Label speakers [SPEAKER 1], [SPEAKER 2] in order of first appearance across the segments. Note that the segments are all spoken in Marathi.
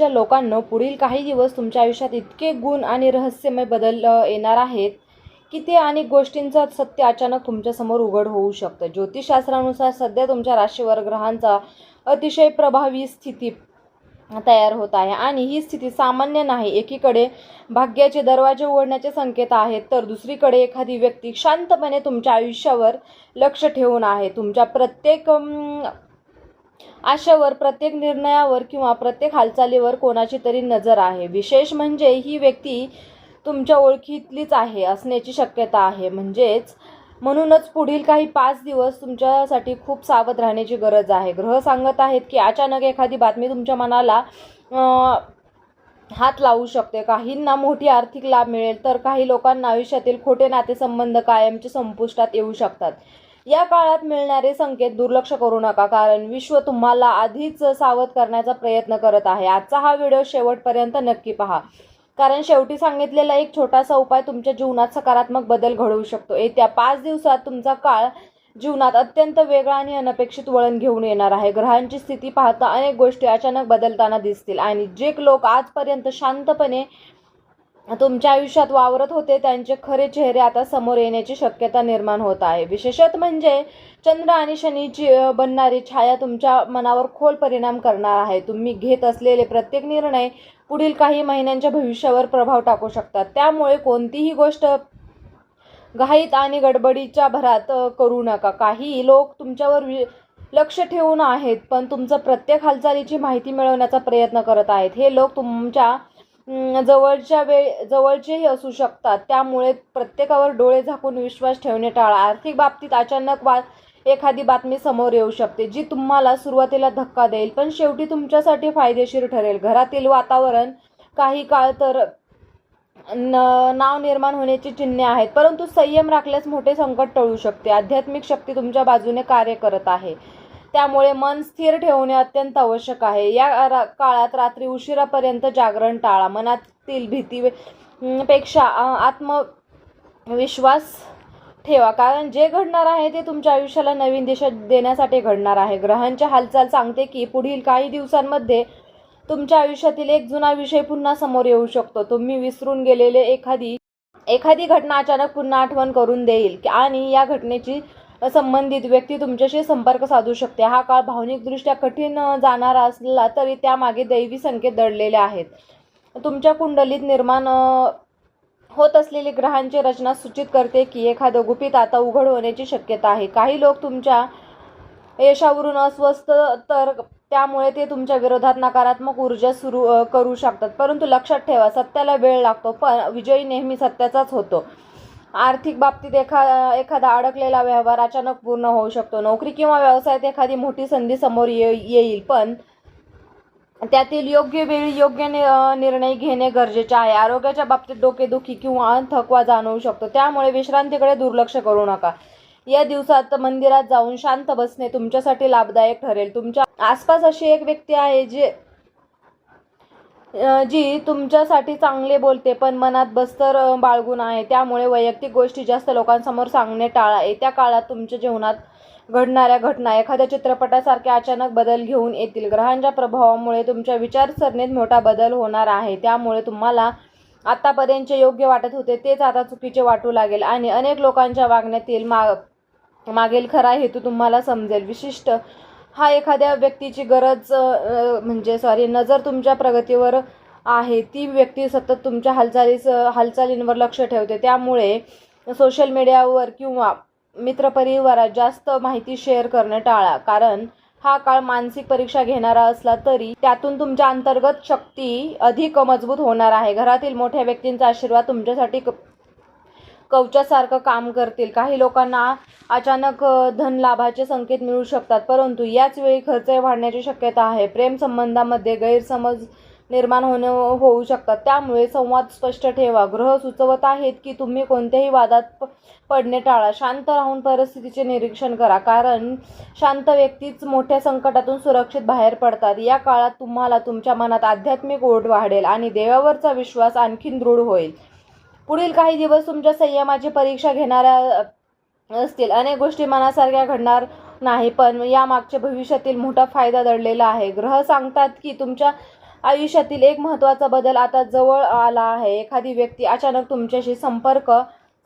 [SPEAKER 1] राशीच्या लोकांना पुढील काही दिवस तुमच्या आयुष्यात इतके गुण आणि रहस्यमय बदल येणार आहेत की ते अनेक गोष्टींचं सत्य अचानक तुमच्यासमोर उघड होऊ शकतं. ज्योतिषशास्त्रानुसार सध्या तुमच्या राशीवर ग्रहांचा अतिशय प्रभावी स्थिती तयार होत आहे आणि ही स्थिती सामान्य नाही. एकीकडे भाग्याचे दरवाजे उघडण्याचे संकेत आहेत, तर दुसरीकडे एखादी व्यक्ती शांतपणे तुमच्या आयुष्यावर लक्ष ठेवून आहे. तुमच्या प्रत्येक आशेवर, प्रत्येक निर्णयावर किंवा प्रत्येक हालचालीवर कोणाची तरी नजर आहे. विशेष म्हणजे ही व्यक्ती तुमच्या ओळखीतलीच असण्याची शक्यता आहे. म्हणूनच पुढील काही 5 दिवस तुमच्यासाठी खूप सावध राहण्याची गरज आहे. ग्रह सांगत आहेत की अचानक एखादी बातमी तुमच्या मनाला हात लावू शकते. काहींना मोठी आर्थिक लाभ मिळेल, तर काही लोकांना आयुष्यातील खोटे नातेसंबंध कायमचे संपुष्टात येऊ शकतात. या काळात मिळणारे संकेत दुर्लक्ष करू नका, कारण विश्व तुम्हाला आधीच सावध करण्याचा प्रयत्न करत आहे. आजचा हा व्हिडिओ शेवटपर्यंत नक्की पहा, कारण शेवटी सांगितलेला एक छोटासा उपाय तुमच्या जीवनात सकारात्मक बदल घडवू शकतो. येत्या 5 दिवसात तुमचा काळ जीवनात अत्यंत वेगळा आणि अनपेक्षित वळण घेऊन येणार आहे. ग्रहांची स्थिती पाहता अनेक गोष्टी अचानक बदलताना दिसतील आणि जे लोक आजपर्यंत शांतपणे तुमच्या आयुष्यात वावरत होते त्यांचे खरे चेहरे आता समोर येण्याची शक्यता निर्माण होत आहे. विशेषत म्हणजे चंद्र आणि शनीची बनणारी छाया तुमच्या मनावर खोल परिणाम करणार आहे. तुम्ही घेत असलेले प्रत्येक निर्णय पुढील काही महिन्यांच्या भविष्यावर प्रभाव टाकू शकतात. त्यामुळे कोणतीही गोष्ट घाईत आणि गडबडीच्या भरात करू नका. काही लोक तुमच्यावर लक्ष ठेवून आहेत, पण तुमचं प्रत्येक हालचालीची माहिती मिळवण्याचा प्रयत्न करत आहेत. हे लोक तुमच्या जवळचेही असू शकतात, त्यामुळे प्रत्येकावर डोळे झाकून विश्वास ठेवणे टाळा. आर्थिक बाबतीत अचानक एखादी बातमी समोर येऊ शकते, जी तुम्हाला सुरुवातीला धक्का देईल, पण शेवटी तुमच्यासाठी फायदेशीर ठरेल. घरातील वातावरण काही काळ तर नाव निर्माण होण्याची चिन्हे आहेत, परंतु संयम राखल्यास मोठे संकट टळू शकते. आध्यात्मिक शक्ती तुमच्या बाजूने कार्य करत आहे, त्यामुळे मन स्थिर ठेवणे अत्यंत आवश्यक आहे. या काळात रात्री उशिरापर्यंत जागरण टाळा. मनातील भीतीपेक्षा आत्मविश्वास ठेवा, कारण जे घडणार आहे ते तुमच्या आयुष्याला नवीन दिशा देण्यासाठी घडणार आहे. ग्रहांच्या हालचाल सांगते की पुढील काही दिवसांमध्ये तुमच्या आयुष्यातील एक जुना विषय पुन्हा समोर येऊ शकतो. तुम्ही विसरून गेलेले एखादी घटना अचानक पुन्हा आठवण करून देईल आणि या घटनेची संबंधित व्यक्ती तुमच्याशी संपर्क साधू शकते. हा काळ भावनिकदृष्ट्या कठीण जाणारा असला तरी त्यामागे दैवी संकेत दडलेले आहेत. तुमच्या कुंडलीत निर्माण होत असलेली ग्रहांची रचना सूचित करते की एखादं गुपित आता उघड होण्याची शक्यता आहे. काही लोक तुमच्या यशावरून अस्वस्थ, तर त्यामुळे ते तुमच्या विरोधात नकारात्मक ऊर्जा सुरू करू शकतात. परंतु लक्षात ठेवा, सत्याला वेळ लागतो, पण विजयी नेहमी सत्याचाच होतो. आर्थिक बाबतीत एखादा अडकलेला व्यवहार अचानक पूर्ण होऊ शकतो. नोकरी किंवा व्यवसायात एखादी मोठी संधी समोर येईल, पण त्यातील योग्य वेळी योग्य निर्णय घेणे गरजेचे आहे. आरोग्याच्या बाबतीत डोकेदुखी किंवा थकवा जाणवू शकतो, त्यामुळे विश्रांतीकडे दुर्लक्ष करू नका. या दिवसात मंदिरात जाऊन शांत बसणे तुमच्यासाठी लाभदायक ठरेल. तुमच्या आसपास अशी एक व्यक्ती आहे जी तुमच्यासाठी चांगले बोलते, पण मनात बस्तर बाळगून आहे, त्यामुळे वैयक्तिक गोष्टी जास्त लोकांसमोर सांगणे टाळा. येत्या काळात तुमच्या जीवनात घडणाऱ्या घटना एखाद्या चित्रपटासारख्या अचानक बदल घेऊन येतील. ग्रहांच्या प्रभावामुळे तुमच्या विचारसरणीत मोठा बदल होणार आहे, त्यामुळे तुम्हाला आतापर्यंत योग्य वाटत होते तेच आता चुकीचे वाटू लागेल आणि अनेक लोकांच्या वागण्यातील मागील खरा हेतू तुम्हाला समजेल. विशिष्ट हा एखाद्या व्यक्तीची नजर तुमच्या प्रगतीवर आहे. ती व्यक्ती सतत तुमच्या हालचालींवर लक्ष ठेवते, त्यामुळे सोशल मीडियावर किंवा मित्रपरिवारात जास्त माहिती शेअर करणे टाळा, कारण हा काळ मानसिक परीक्षा घेणारा असला तरी त्यातून तुमच्या अंतर्गत शक्ती अधिक मजबूत होणार आहे. घरातील मोठ्या व्यक्तींचा आशीर्वाद तुमच्यासाठी कवचासारखं काम करतील. काही लोकांना अचानक धन लाभाचे संकेत मिळू शकतात, परंतु याच वेळी खर्चही वाढण्याची शक्यता आहे. प्रेम संबंधामध्ये गैरसमज निर्माण होऊ शकतात, त्यामुळे संवाद स्पष्ट ठेवा. ग्रह सुचवत आहेत की तुम्ही कोणत्याही वादात पडणे टाळा. शांत राहून परिस्थितीचे निरीक्षण करा, कारण शांत व्यक्तीच मोठ्या संकटातून सुरक्षित बाहेर पडतात. या काळात तुम्हाला तुमच्या मनात आध्यात्मिक ओढ वाढेल आणि देवावरचा विश्वास आणखीन दृढ होईल. पुढील काही दिवस तुमच्या संयमाची परीक्षा घेणाऱ्या असतील. अनेक गोष्टी मनासारख्या घडणार नाही, पण यामागच्या भविष्यातील मोठा फायदा दडलेला आहे. ग्रह सांगतात की तुमच्या आयुष्यातील एक महत्त्वाचा बदल आता जवळ आला आहे. एखादी व्यक्ती अचानक तुमच्याशी संपर्क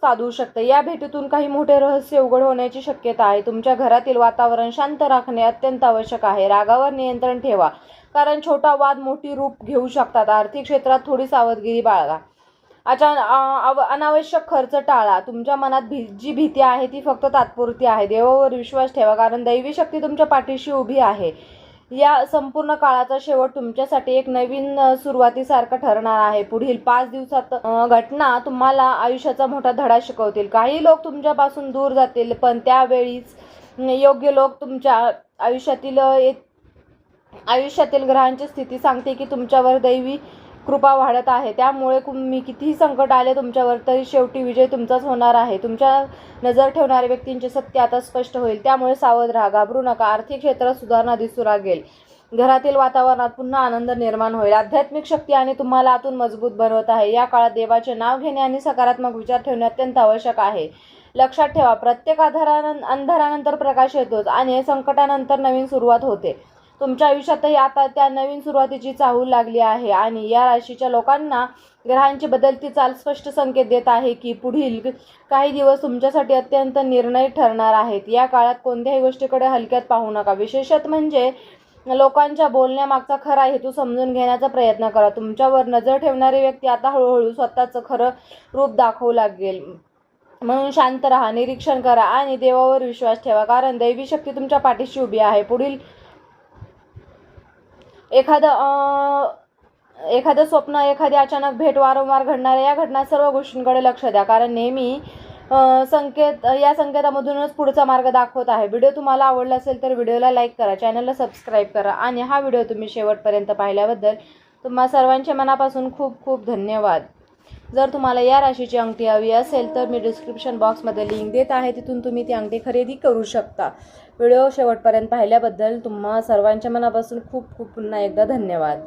[SPEAKER 1] साधू शकते. या भेटीतून काही मोठे रहस्य उघड होण्याची शक्यता आहे. तुमच्या घरातील वातावरण शांत राखणे अत्यंत आवश्यक आहे. रागावर नियंत्रण ठेवा, कारण छोटा वाद मोठी रूप घेऊ शकतात. आर्थिक क्षेत्रात थोडी सावधगिरी बाळगा. अनावश्यक खर्च टाळा. तुमच्या मनात जी भीती आहे ती फक्त तात्पुरती आहे. देवावर विश्वास ठेवा, कारण दैवी शक्ती तुमच्या पाठीशी उभी आहे. या संपूर्ण काळाचा शेवट तुमच्यासाठी एक नवीन सुरुवातीसारखा ठरणार आहे. पुढील 5 दिवसात घटना तुम्हाला आयुष्याचा मोठा धडा शिकवतील. काही लोक तुमच्यापासून दूर जातील, पण त्यावेळीच योग्य लोक तुमच्या आयुष्यातील ग्रहांची स्थिती सांगते की तुमच्यावर दैवी कृपा वाढत आहे. त्यामुळे तुम्ही कितीही संकट आले तुमच्यावर, तरी शेवटी विजय तुमचाच होणार आहे. तुमच्या नजर ठेवणाऱ्या व्यक्तींचे सत्य आता स्पष्ट होईल, त्यामुळे सावध राहा, घाबरू नका. आर्थिक क्षेत्रात सुधारणा दिसू लागेल. घरातील वातावरणात पुन्हा आनंद निर्माण होईल. आध्यात्मिक शक्ती आणि तुम्हाला आतून मजबूत बनवत आहे. या काळात देवाचे नाव घेणे आणि सकारात्मक विचार ठेवणे अत्यंत आवश्यक आहे. लक्षात ठेवा, प्रत्येक अंधारानंतर प्रकाश येतोच आणि संकटानंतर नवीन सुरुवात होते. तुमच्या आयुष्यातही आता त्या नवीन सुरुवातीची चाहूल लागली आहे. आणि या राशीच्या लोकांना ग्रहांची बदलती चाल स्पष्ट संकेत देत आहे की पुढील काही दिवस तुमच्यासाठी अत्यंत निर्णय ठरणार आहेत. या काळात कोणत्याही गोष्टीकडे हलक्यात पाहू नका. विशेषतः म्हणजे लोकांच्या बोलण्यामागचा खरा हेतू समजून घेण्याचा प्रयत्न करा. तुमच्यावर नजर ठेवणारी व्यक्ती आता हळूहळू स्वतःचं खरं रूप दाखवू लागेल. म्हणून शांत राहा, निरीक्षण करा आणि देवावर विश्वास ठेवा, कारण दैवी शक्ती तुमच्या पाठीशी उभी आहे. पुढील एखादं स्वप्न, एखादी अचानक भेट, वारंवार घडणाऱ्या या घटना, सर्व गोष्टींकडे लक्ष द्या, कारण नेहमी या संकेतामधूनच पुढचा मार्ग दाखवत आहे. व्हिडिओ तुम्हाला आवडला असेल तर व्हिडिओला लाईक करा, चॅनलला सबस्क्राईब करा आणि हा व्हिडिओ तुम्ही शेवटपर्यंत पाहिल्याबद्दल तुम्हा सर्वांचे मनापासून खूप खूप धन्यवाद. जर तुम्हाला या राशीची अंगठी हवी असेल तर मी डिस्क्रिप्शन बॉक्समध्ये लिंक देत आहे, तिथून तुम्ही ती अंगठी खरेदी करू शकता. व्हिडिओ शेवटपर्यंत पाहिल्याबद्दल तुम्हा सर्वांच्या मनापासून खूप खूप पुन्हा एकदा धन्यवाद.